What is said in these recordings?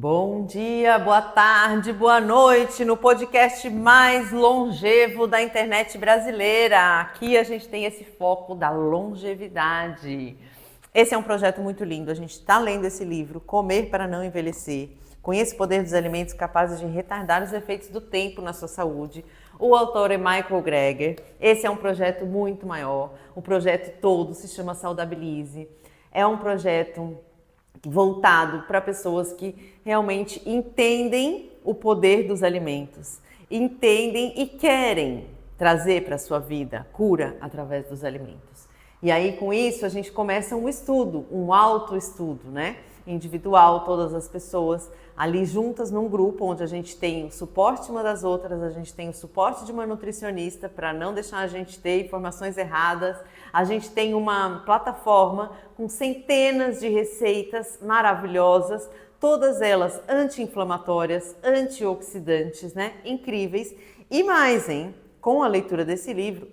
Bom dia, boa tarde, boa noite no podcast mais longevo da internet brasileira. Aqui a gente tem esse foco da longevidade. Esse é um projeto muito lindo, a gente está lendo esse livro, Comer para Não Envelhecer. Conheça o poder dos alimentos capazes de retardar os efeitos do tempo na sua saúde. O autor é Michael Greger. Esse é um projeto muito maior. O projeto todo se chama Saudabilize. É um projeto voltado para pessoas que realmente entendem o poder dos alimentos, entendem e querem trazer para a sua vida cura através dos alimentos. E aí com isso a gente começa um estudo, um autoestudo, né? Individual, todas as pessoas ali juntas num grupo onde a gente tem o suporte uma das outras, a gente tem o suporte de uma nutricionista para não deixar a gente ter informações erradas, a gente tem uma plataforma com centenas de receitas maravilhosas, todas elas anti-inflamatórias, antioxidantes, né? Incríveis. E mais, hein? Com a leitura desse livro,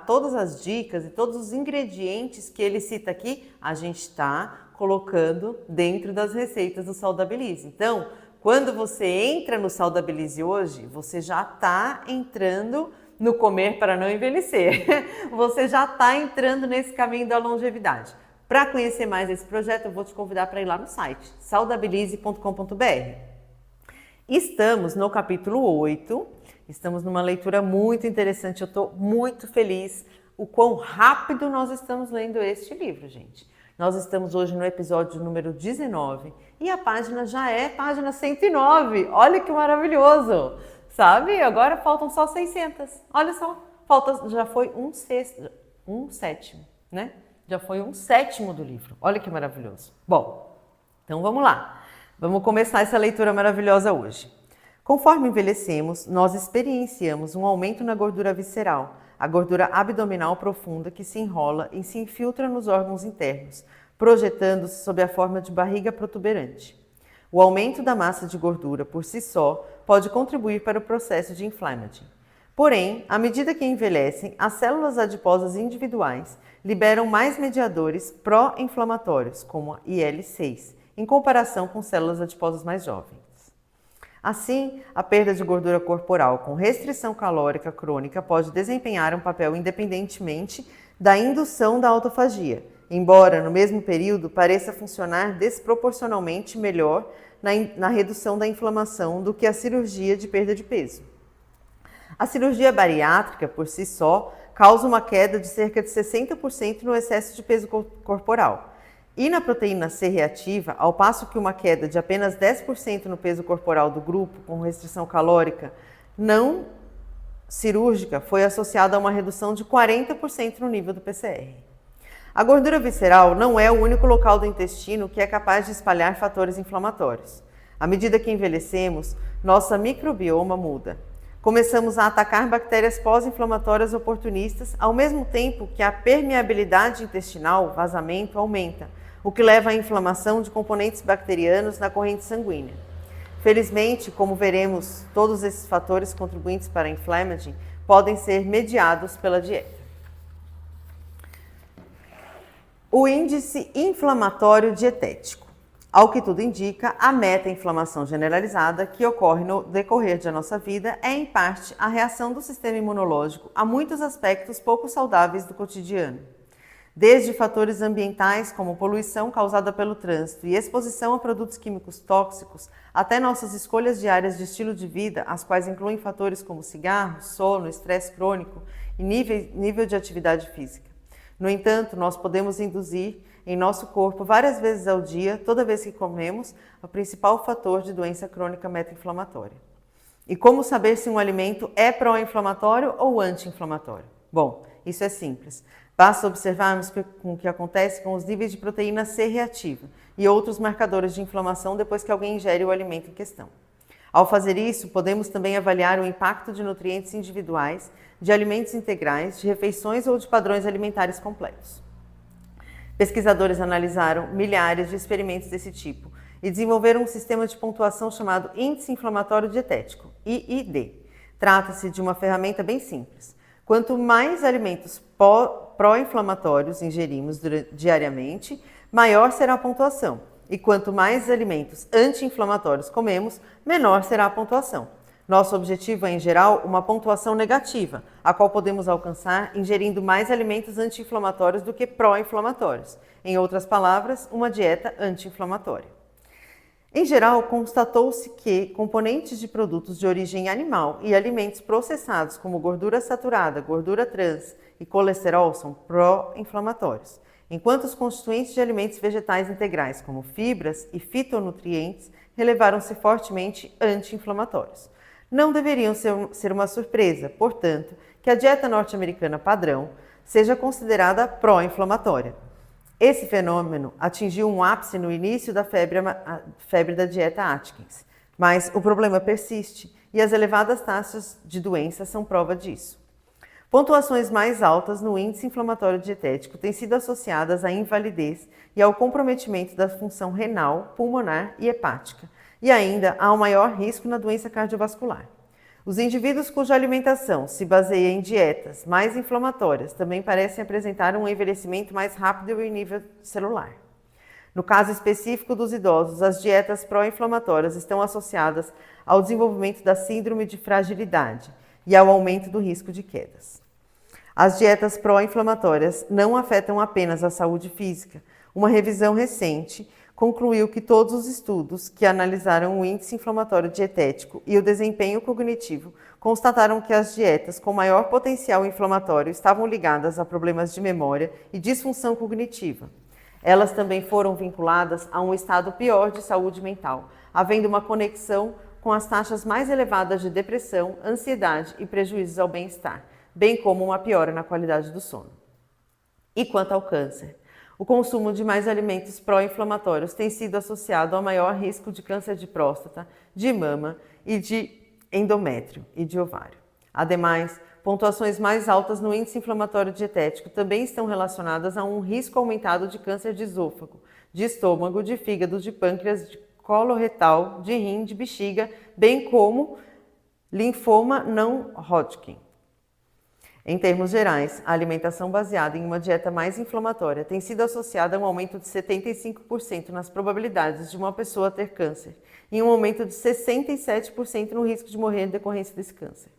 todas as dicas e todos os ingredientes que ele cita aqui, a gente está colocando dentro das receitas do Saudabilize. Então, quando você entra no Saudabilize hoje, você já está entrando no Comer para Não Envelhecer. Você já está entrando nesse caminho da longevidade. Para conhecer mais esse projeto, eu vou te convidar para ir lá no site, saudabilize.com.br. Estamos no capítulo 8, estamos numa leitura muito interessante, eu estou muito feliz o quão rápido nós estamos lendo este livro, gente. Nós estamos hoje no episódio número 19 e a página já é página 109. Olha que maravilhoso, sabe? Agora faltam só 600. Olha só, já foi um sétimo, né? Já foi um sétimo do livro. Olha que maravilhoso. Bom, então vamos lá. Vamos começar essa leitura maravilhosa hoje. Conforme envelhecemos, nós experienciamos um aumento na gordura visceral, a gordura abdominal profunda que se enrola e se infiltra nos órgãos internos, projetando-se sob a forma de barriga protuberante. O aumento da massa de gordura por si só pode contribuir para o processo de inflammaging. Porém, à medida que envelhecem, as células adiposas individuais liberam mais mediadores pró-inflamatórios, como a IL-6, em comparação com células adiposas mais jovens. Assim, a perda de gordura corporal com restrição calórica crônica pode desempenhar um papel independentemente da indução da autofagia, embora no mesmo período pareça funcionar desproporcionalmente melhor na redução da inflamação do que a cirurgia de perda de peso. A cirurgia bariátrica, por si só, causa uma queda de cerca de 60% no excesso de peso corporal. E na proteína C reativa, ao passo que uma queda de apenas 10% no peso corporal do grupo com restrição calórica não cirúrgica foi associada a uma redução de 40% no nível do PCR. A gordura visceral não é o único local do intestino que é capaz de espalhar fatores inflamatórios. À medida que envelhecemos, nossa microbioma muda. Começamos a atacar bactérias pós-inflamatórias oportunistas, ao mesmo tempo que a permeabilidade intestinal, vazamento, aumenta, o que leva à inflamação de componentes bacterianos na corrente sanguínea. Felizmente, como veremos, todos esses fatores contribuintes para a inflammaging podem ser mediados pela dieta. O índice inflamatório dietético. Ao que tudo indica, a meta-inflamação generalizada que ocorre no decorrer da nossa vida é, em parte, a reação do sistema imunológico a muitos aspectos pouco saudáveis do cotidiano. Desde fatores ambientais como poluição causada pelo trânsito e exposição a produtos químicos tóxicos, até nossas escolhas diárias de estilo de vida, as quais incluem fatores como cigarro, sono, estresse crônico e nível de atividade física. No entanto, nós podemos induzir em nosso corpo várias vezes ao dia, toda vez que comemos, o principal fator de doença crônica meta-inflamatória. E como saber se um alimento é pró-inflamatório ou anti-inflamatório? Bom, isso é simples. Basta observarmos o que acontece com os níveis de proteína C reativa e outros marcadores de inflamação depois que alguém ingere o alimento em questão. Ao fazer isso, podemos também avaliar o impacto de nutrientes individuais, de alimentos integrais, de refeições ou de padrões alimentares completos. Pesquisadores analisaram milhares de experimentos desse tipo e desenvolveram um sistema de pontuação chamado Índice Inflamatório Dietético, IID. Trata-se de uma ferramenta bem simples. Quanto mais alimentos pró-inflamatórios ingerimos diariamente, maior será a pontuação. E quanto mais alimentos anti-inflamatórios comemos, menor será a pontuação. Nosso objetivo é, em geral, uma pontuação negativa, a qual podemos alcançar ingerindo mais alimentos anti-inflamatórios do que pró-inflamatórios. Em outras palavras, uma dieta anti-inflamatória. Em geral, constatou-se que componentes de produtos de origem animal e alimentos processados como gordura saturada, gordura trans e colesterol são pró-inflamatórios, enquanto os constituintes de alimentos vegetais integrais como fibras e fitonutrientes relevaram-se fortemente anti-inflamatórios. Não deveriam ser uma surpresa, portanto, que a dieta norte-americana padrão seja considerada pró-inflamatória. Esse fenômeno atingiu um ápice no início da febre da dieta Atkins, mas o problema persiste e as elevadas taxas de doença são prova disso. Pontuações mais altas no índice inflamatório dietético têm sido associadas à invalidez e ao comprometimento da função renal, pulmonar e hepática, e ainda há um maior risco na doença cardiovascular. Os indivíduos cuja alimentação se baseia em dietas mais inflamatórias também parecem apresentar um envelhecimento mais rápido em nível celular. No caso específico dos idosos, as dietas pró-inflamatórias estão associadas ao desenvolvimento da síndrome de fragilidade e ao aumento do risco de quedas. As dietas pró-inflamatórias não afetam apenas a saúde física. Uma revisão recente concluiu que todos os estudos que analisaram o índice inflamatório dietético e o desempenho cognitivo constataram que as dietas com maior potencial inflamatório estavam ligadas a problemas de memória e disfunção cognitiva. Elas também foram vinculadas a um estado pior de saúde mental, havendo uma conexão com as taxas mais elevadas de depressão, ansiedade e prejuízos ao bem-estar, bem como uma piora na qualidade do sono. E quanto ao câncer? O consumo de mais alimentos pró-inflamatórios tem sido associado ao maior risco de câncer de próstata, de mama e de endométrio e de ovário. Ademais, pontuações mais altas no índice inflamatório dietético também estão relacionadas a um risco aumentado de câncer de esôfago, de estômago, de fígado, de pâncreas, de colo retal, de rim, de bexiga, bem como linfoma não Hodgkin. Em termos gerais, a alimentação baseada em uma dieta mais inflamatória tem sido associada a um aumento de 75% nas probabilidades de uma pessoa ter câncer e um aumento de 67% no risco de morrer em decorrência desse câncer.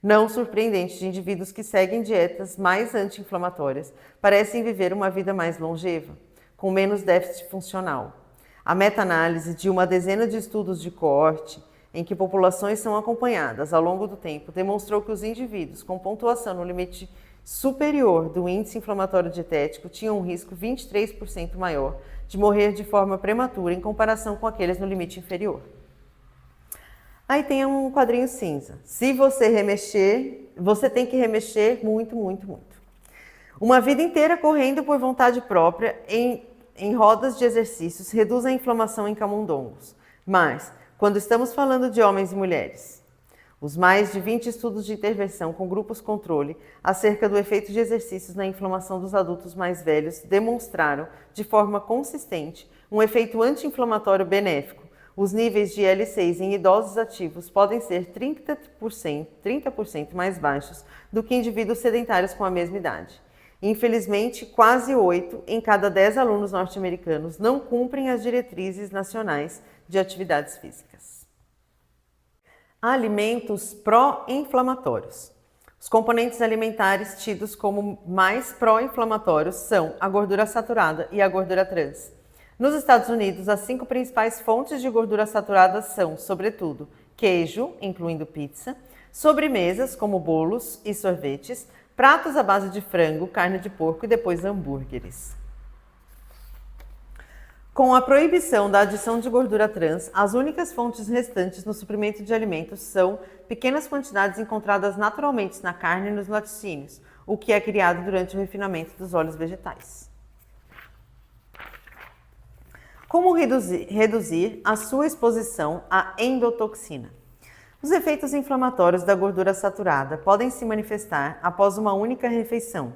Não surpreendente de indivíduos que seguem dietas mais anti-inflamatórias parecem viver uma vida mais longeva, com menos déficit funcional. A meta-análise de uma dezena de estudos de coorte em que populações são acompanhadas ao longo do tempo, demonstrou que os indivíduos com pontuação no limite superior do índice inflamatório dietético tinham um risco 23% maior de morrer de forma prematura em comparação com aqueles no limite inferior. Aí tem um quadrinho cinza. Se você remexer, você tem que remexer muito, muito, muito. Uma vida inteira correndo por vontade própria em rodas de exercícios reduz a inflamação em camundongos, mas quando estamos falando de homens e mulheres, os mais de 20 estudos de intervenção com grupos controle acerca do efeito de exercícios na inflamação dos adultos mais velhos demonstraram, de forma consistente, um efeito anti-inflamatório benéfico. Os níveis de L6 em idosos ativos podem ser 30% mais baixos do que indivíduos sedentários com a mesma idade. Infelizmente, quase 8 em cada 10 alunos norte-americanos não cumprem as diretrizes nacionais de atividades físicas. Alimentos pró-inflamatórios. Os componentes alimentares tidos como mais pró-inflamatórios são a gordura saturada e a gordura trans. Nos Estados Unidos, as 5 principais fontes de gordura saturada são, sobretudo, queijo, incluindo pizza, sobremesas como bolos e sorvetes, pratos à base de frango, carne de porco e depois hambúrgueres. Com a proibição da adição de gordura trans, as únicas fontes restantes no suprimento de alimentos são pequenas quantidades encontradas naturalmente na carne e nos laticínios, o que é criado durante o refinamento dos óleos vegetais. Como reduzir a sua exposição à endotoxina? Os efeitos inflamatórios da gordura saturada podem se manifestar após uma única refeição.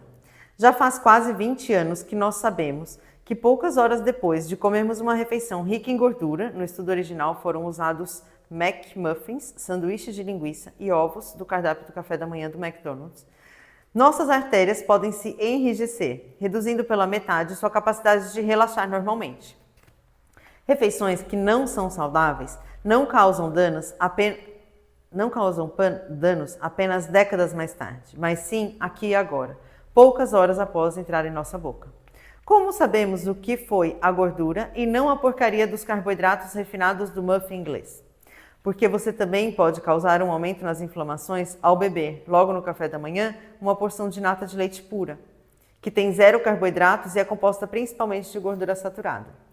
Já faz quase 20 anos que nós sabemos que poucas horas depois de comermos uma refeição rica em gordura, no estudo original foram usados McMuffins, sanduíches de linguiça e ovos do cardápio do café da manhã do McDonald's, nossas artérias podem se enrijecer, reduzindo pela metade sua capacidade de relaxar normalmente. Refeições que não são saudáveis não causam danos apenas décadas mais tarde, mas sim aqui e agora, poucas horas após entrar em nossa boca. Como sabemos o que foi a gordura e não a porcaria dos carboidratos refinados do muffin inglês? Porque você também pode causar um aumento nas inflamações ao beber, logo no café da manhã, uma porção de nata de leite pura, que tem 0 carboidratos e é composta principalmente de gordura saturada.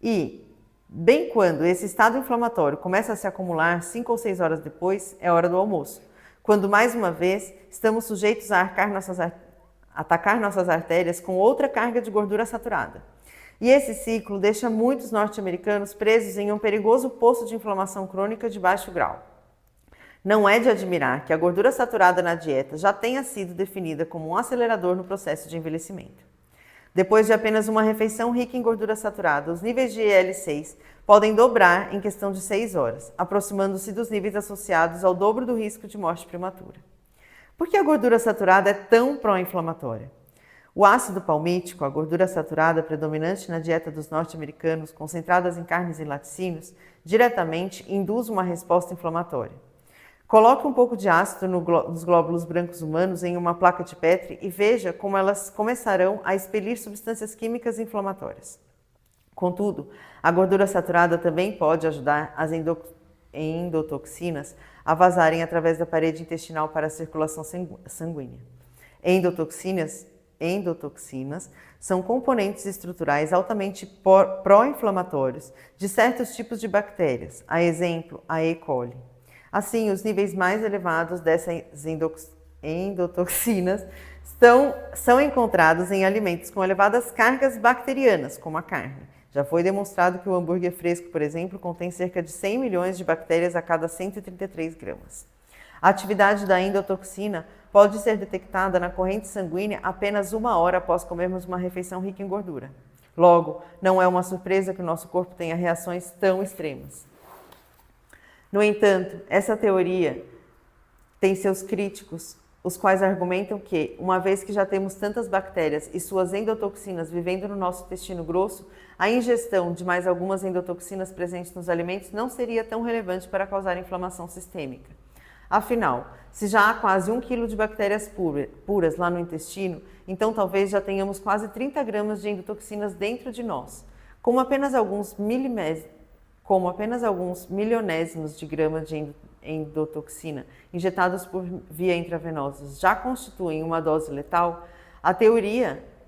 E, bem quando esse estado inflamatório começa a se acumular 5 ou 6 horas depois, é hora do almoço, quando mais uma vez estamos sujeitos a atacar nossas artérias com outra carga de gordura saturada. E esse ciclo deixa muitos norte-americanos presos em um perigoso poço de inflamação crônica de baixo grau. Não é de admirar que a gordura saturada na dieta já tenha sido definida como um acelerador no processo de envelhecimento. Depois de apenas uma refeição rica em gordura saturada, os níveis de IL-6 podem dobrar em questão de 6 horas, aproximando-se dos níveis associados ao dobro do risco de morte prematura. Por que a gordura saturada é tão pró-inflamatória? O ácido palmítico, a gordura saturada predominante na dieta dos norte-americanos, concentradas em carnes e laticínios, diretamente induz uma resposta inflamatória. Coloque um pouco de ácido nos glóbulos brancos humanos em uma placa de Petri e veja como elas começarão a expelir substâncias químicas inflamatórias. Contudo, a gordura saturada também pode ajudar as endotoxinas a vazarem através da parede intestinal para a circulação sanguínea. Endotoxinas são componentes estruturais altamente pró-inflamatórios de certos tipos de bactérias, a exemplo, a E. coli. Assim, os níveis mais elevados dessas endotoxinas são encontrados em alimentos com elevadas cargas bacterianas, como a carne. Já foi demonstrado que o hambúrguer fresco, por exemplo, contém cerca de 100 milhões de bactérias a cada 133 gramas. A atividade da endotoxina pode ser detectada na corrente sanguínea apenas 1 hora após comermos uma refeição rica em gordura. Logo, não é uma surpresa que o nosso corpo tenha reações tão extremas. No entanto, essa teoria tem seus críticos, os quais argumentam que, uma vez que já temos tantas bactérias e suas endotoxinas vivendo no nosso intestino grosso, a ingestão de mais algumas endotoxinas presentes nos alimentos não seria tão relevante para causar inflamação sistêmica. Afinal, se já há quase 1 quilo de bactérias puras lá no intestino, então talvez já tenhamos quase 30 gramas de endotoxinas dentro de nós. Como apenas alguns milionésimos de gramas de endotoxina injetados por via intravenosa já constituem uma dose letal,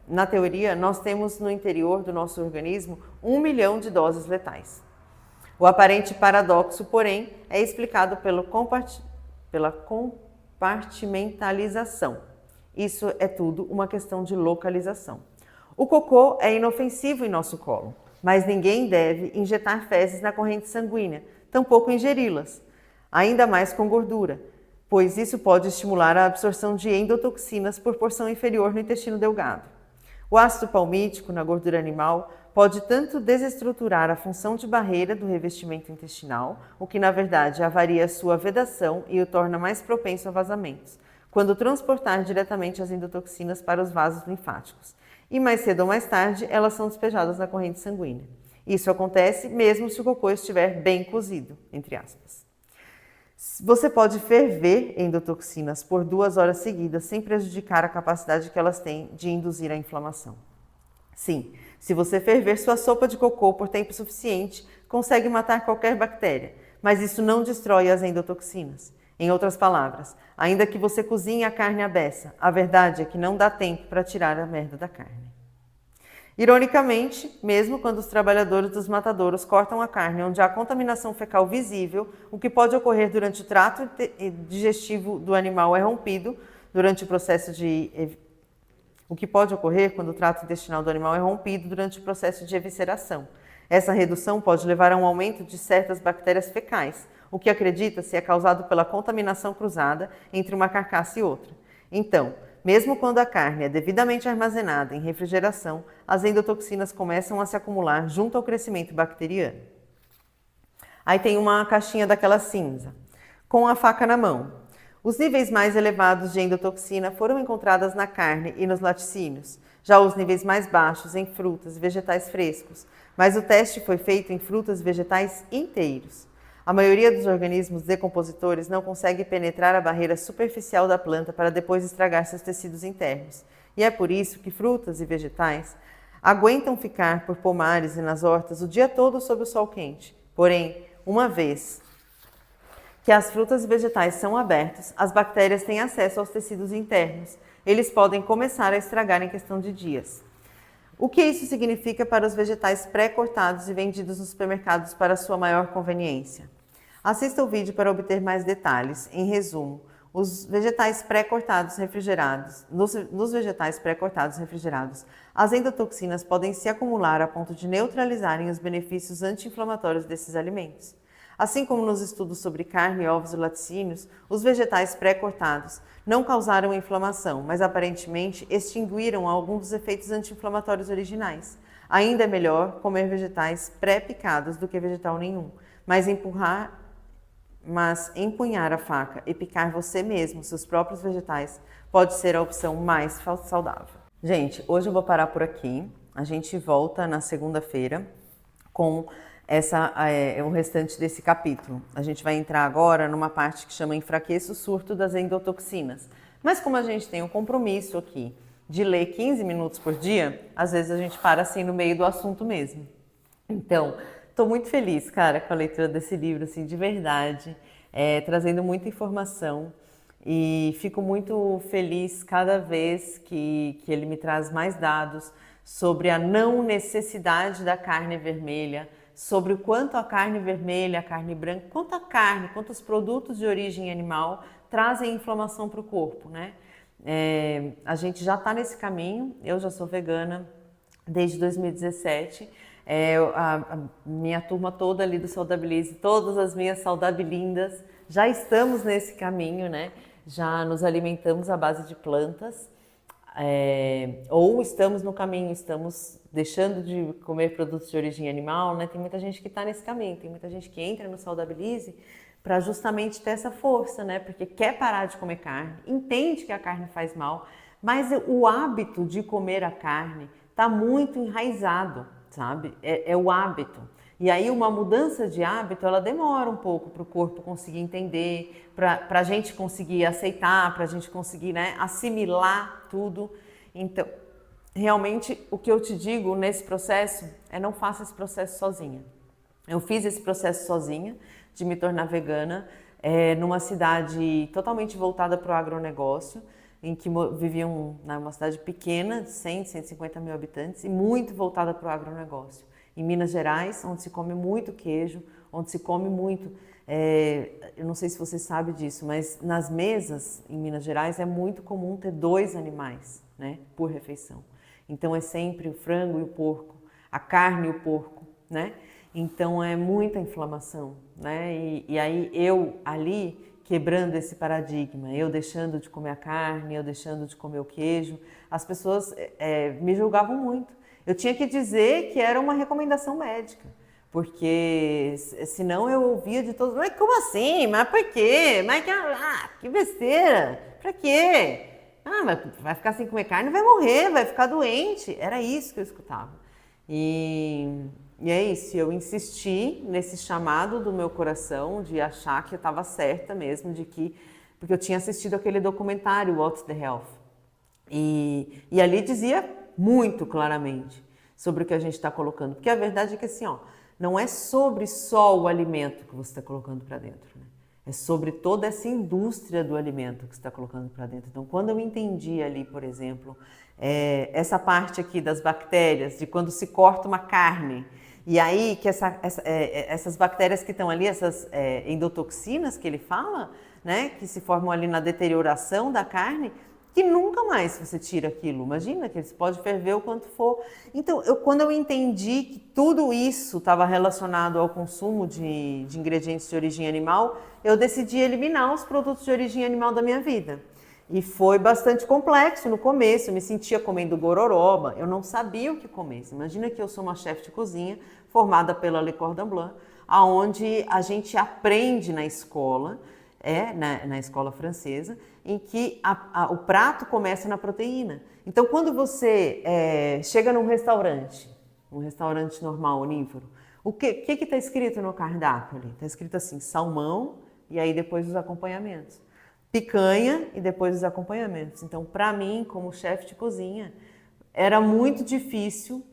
na teoria, nós temos no interior do nosso organismo 1 milhão de doses letais. O aparente paradoxo, porém, é explicado pela compartimentalização. Isso é tudo uma questão de localização. O cocô é inofensivo em nosso colo, mas ninguém deve injetar fezes na corrente sanguínea, tampouco ingeri-las, ainda mais com gordura, pois isso pode estimular a absorção de endotoxinas por porção inferior no intestino delgado. O ácido palmítico na gordura animal pode tanto desestruturar a função de barreira do revestimento intestinal, o que na verdade avaria sua vedação e o torna mais propenso a vazamentos, quando transportar diretamente as endotoxinas para os vasos linfáticos. E mais cedo ou mais tarde, elas são despejadas na corrente sanguínea. Isso acontece mesmo se o cocô estiver bem cozido, entre aspas. Você pode ferver endotoxinas por 2 horas seguidas sem prejudicar a capacidade que elas têm de induzir a inflamação. Sim, se você ferver sua sopa de cocô por tempo suficiente, consegue matar qualquer bactéria, mas isso não destrói as endotoxinas. Em outras palavras, ainda que você cozinhe a carne à beça, a verdade é que não dá tempo para tirar a merda da carne. Ironicamente, mesmo quando os trabalhadores dos matadouros cortam a carne onde há contaminação fecal visível, o que pode ocorrer durante o trato digestivo do animal é rompido durante o processo de quando o trato intestinal do animal é rompido durante o processo de evisceração. Essa redução pode levar a um aumento de certas bactérias fecais, o que acredita-se é causado pela contaminação cruzada entre uma carcaça e outra. Então, mesmo quando a carne é devidamente armazenada em refrigeração, as endotoxinas começam a se acumular junto ao crescimento bacteriano. Aí tem uma caixinha daquela cinza, com a faca na mão. Os níveis mais elevados de endotoxina foram encontrados na carne e nos laticínios, já os níveis mais baixos em frutas e vegetais frescos, mas o teste foi feito em frutas e vegetais inteiros. A maioria dos organismos decompositores não consegue penetrar a barreira superficial da planta para depois estragar seus tecidos internos. E é por isso que frutas e vegetais aguentam ficar por pomares e nas hortas o dia todo sob o sol quente. Porém, uma vez que as frutas e vegetais são abertos, as bactérias têm acesso aos tecidos internos. Eles podem começar a estragar em questão de dias. O que isso significa para os vegetais pré-cortados e vendidos nos supermercados para sua maior conveniência? Assista o vídeo para obter mais detalhes. Em resumo, os vegetais pré-cortados refrigerados, nos vegetais pré-cortados refrigerados, as endotoxinas podem se acumular a ponto de neutralizarem os benefícios anti-inflamatórios desses alimentos. Assim como nos estudos sobre carne, ovos e laticínios, os vegetais pré-cortados não causaram inflamação, mas aparentemente extinguiram alguns dos efeitos anti-inflamatórios originais. Ainda é melhor comer vegetais pré-picados do que vegetal nenhum, mas empunhar a faca e picar você mesmo seus próprios vegetais pode ser a opção mais saudável. Gente, hoje eu vou parar por aqui. A gente volta na segunda-feira com o restante desse capítulo. A gente vai entrar agora numa parte que chama Enfraqueça o surto das endotoxinas. Mas como a gente tem um compromisso aqui de ler 15 minutos por dia, às vezes a gente para assim no meio do assunto mesmo. Então, estou muito feliz, cara, com a leitura desse livro, assim, de verdade, trazendo muita informação e fico muito feliz cada vez que ele me traz mais dados sobre a não necessidade da carne vermelha, sobre o quanto a carne vermelha, a carne branca, quantos produtos de origem animal trazem inflamação para o corpo, né? A gente já está nesse caminho, eu já sou vegana desde 2017, a minha turma toda ali do Saudabilize, todas as minhas saudabilindas, já estamos nesse caminho, né? Já nos alimentamos à base de plantas, ou estamos no caminho, estamos deixando de comer produtos de origem animal, né? Tem muita gente que está nesse caminho, tem muita gente que entra no Saudabilize para justamente ter essa força, né? Porque quer parar de comer carne, entende que a carne faz mal, mas o hábito de comer a carne está muito enraizado, sabe? É o hábito. E aí uma mudança de hábito, ela demora um pouco para o corpo conseguir entender, para a gente conseguir aceitar, para a gente conseguir, né, assimilar tudo. Então, realmente, o que eu te digo nesse processo é não faça esse processo sozinha. Eu fiz esse processo sozinha, de me tornar vegana, numa cidade totalmente voltada para o agronegócio, em que viviam numa cidade pequena, de 100, 150 mil habitantes, e muito voltada para o agronegócio. Em Minas Gerais, onde se come muito queijo, onde se come muito, eu não sei se você sabe disso, mas nas mesas em Minas Gerais é muito comum ter 2 animais, né, por refeição. Então é sempre o frango e o porco, a carne e o porco, né? Então é muita inflamação, né? E aí eu ali quebrando esse paradigma, eu deixando de comer a carne, eu deixando de comer o queijo, as pessoas me julgavam muito. Eu tinha que dizer que era uma recomendação médica, porque senão eu ouvia de todos, mas como assim? Mas por quê? Mas que besteira! Pra quê? Mas vai ficar sem comer carne, vai morrer, vai ficar doente. Era isso que eu escutava. E é isso, eu insisti nesse chamado do meu coração de achar que eu estava certa mesmo, porque eu tinha assistido aquele documentário, What's the Health? E ali dizia muito claramente sobre o que a gente está colocando, porque a verdade é que assim, não é sobre só o alimento que você está colocando para dentro, né? É sobre toda essa indústria do alimento que você está colocando para dentro. Então, quando eu entendi ali, por exemplo, essa parte aqui das bactérias, de quando se corta uma carne, e aí que essas bactérias que estão ali, essas endotoxinas que ele fala, né, que se formam ali na deterioração da carne, que nunca mais você tira aquilo. Imagina que você pode ferver o quanto for. Então, quando eu entendi que tudo isso estava relacionado ao consumo de ingredientes de origem animal, eu decidi eliminar os produtos de origem animal da minha vida. E foi bastante complexo no começo, eu me sentia comendo gororoba, eu não sabia o que comer. Imagina que eu sou uma chefe de cozinha formada pela Le Cordon Bleu, onde a gente aprende na escola na escola francesa, em que o prato começa na proteína. Então, quando você chega num restaurante normal, onívoro, o que está escrito no cardápio ali? Está escrito assim, salmão e aí depois os acompanhamentos. Picanha e depois os acompanhamentos. Então, para mim, como chefe de cozinha, era muito difícil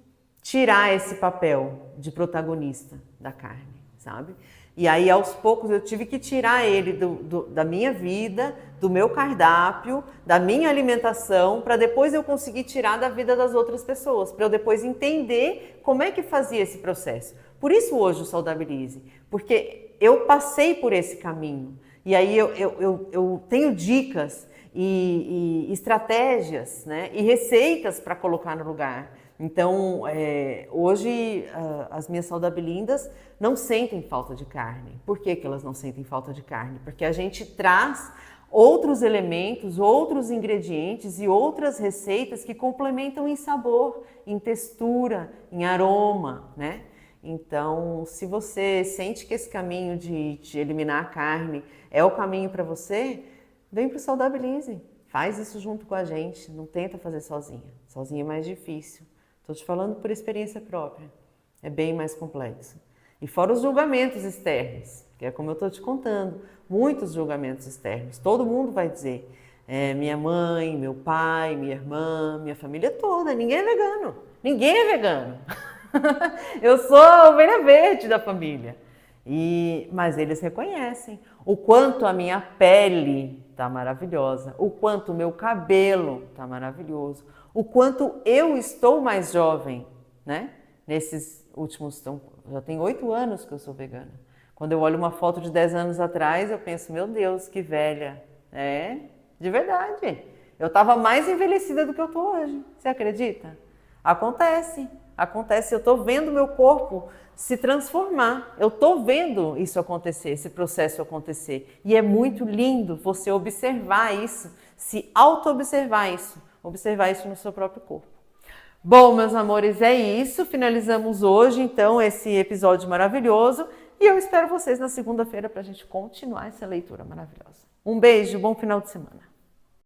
tirar esse papel de protagonista da carne, sabe? E aí, aos poucos, eu tive que tirar ele da minha vida, do meu cardápio, da minha alimentação, para depois eu conseguir tirar da vida das outras pessoas, para eu depois entender como é que fazia esse processo. Por isso hoje o Saudabilize, porque eu passei por esse caminho. E aí eu tenho dicas e estratégias, né, e receitas para colocar no lugar. Então, hoje as minhas Saudabilindas não sentem falta de carne. Por que elas não sentem falta de carne? Porque a gente traz outros elementos, outros ingredientes e outras receitas que complementam em sabor, em textura, em aroma, né? Então, se você sente que esse caminho de eliminar a carne é o caminho para você, vem para o Saudabilize. Faz isso junto com a gente, não tenta fazer sozinha. Sozinha é mais difícil. Estou te falando por experiência própria. É bem mais complexo. E fora os julgamentos externos, que é como eu estou te contando, muitos julgamentos externos. Todo mundo vai dizer, minha mãe, meu pai, minha irmã, minha família toda, ninguém é vegano. Ninguém é vegano. Eu sou a ovelha verde da família. Mas eles reconhecem o quanto a minha pele está maravilhosa, o quanto o meu cabelo está maravilhoso, o quanto eu estou mais jovem, né? Nesses últimos... Já tem 8 anos que eu sou vegana. Quando eu olho uma foto de 10 anos atrás, eu penso, meu Deus, que velha. De verdade. Eu estava mais envelhecida do que eu estou hoje. Você acredita? Acontece. Eu estou vendo meu corpo se transformar. Eu estou vendo isso acontecer, esse processo acontecer. E é muito lindo você observar isso, se auto-observar isso, observar isso no seu próprio corpo. Bom, meus amores, é isso. Finalizamos hoje, então, esse episódio maravilhoso. E eu espero vocês na segunda-feira para a gente continuar essa leitura maravilhosa. Um beijo, bom final de semana.